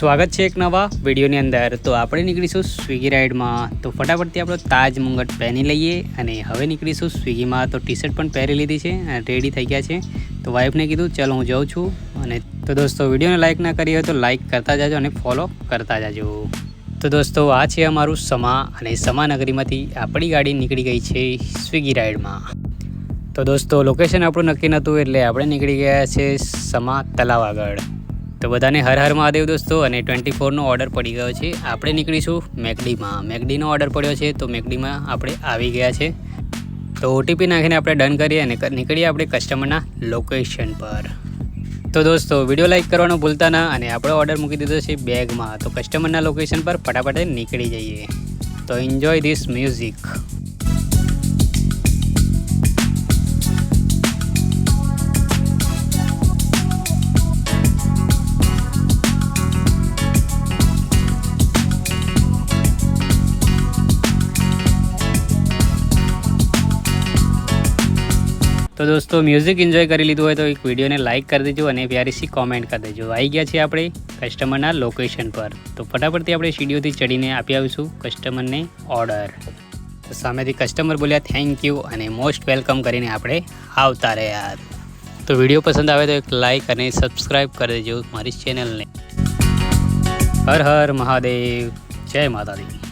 સ્વાગત છે એક નવા વિડીયોની અંદર। તો આપણે નીકળીશું સ્વિગી રાઇડમાં। તો ફટાફટથી આપણો તાજ મુંગટ પહેરી લઈએ અને હવે નીકળીશું સ્વિગીમાં। તો ટી શર્ટ પણ પહેરી લીધી છે અને રેડી થઈ ગયા છે। તો વાઈફને કીધું ચાલો હું જાઉં છું। અને તો દોસ્તો વિડીયોને લાઇક ના કરી હોય તો લાઇક કરતા જાજો અને ફોલો કરતા જાજો। તો દોસ્તો આ છે અમારું સમા અને સમા નગરીમાંથી આપણી ગાડી નીકળી ગઈ છે સ્વિગી રાઇડમાં। તો દોસ્તો લોકેશન આપણું નક્કી નહોતું એટલે આપણે નીકળી ગયા છે સમા તલાવ આગળ। તો બધાને હર હર મહાદેવ દોસ્તો। અને 24નો ઓર્ડર પડી ગયો છે। આપણે નીકળીશું મેકડીમાં। મેકડીનો ઓર્ડર પડ્યો છે તો મેકડીમાં આપણે આવી ગયા છે। તો ઓટીપી નાખીને આપણે ડન કરીએ અને નીકળીએ આપણે કસ્ટમરના લોકેશન પર। તો દોસ્તો વિડીયો લાઇક કરવાનું ભૂલતા ના અને આપણે ઓર્ડર મૂકી દીધો છે બેગમાં। તો કસ્ટમરના લોકેશન પર ફટાફટ નીકળી જઈએ। તો એન્જોય ધીસ મ્યુઝિક। તો દોસ્તો મ્યુઝિક એન્જોય કરી લીધું હોય તો એક વિડીયોને લાઇક કરી દેજો અને પ્યારી સી કોમેન્ટ કરી દેજો। આવી ગયા છીએ આપણે કસ્ટમરના લોકેશન પર। તો ફટાફટથી આપણે સીડીઓથી ચડીને આપી આવીશું કસ્ટમરને ઓર્ડર। તો સામેથી કસ્ટમર બોલ્યા થેન્ક યુ અને મોસ્ટ વેલકમ કરીને આપણે આવતા રહ્યા। તો વિડીયો પસંદ આવે તો એક લાઇક અને સબસ્ક્રાઈબ કરી દેજો મારી ચેનલને। હર હર મહાદેવ, જય માતાજી।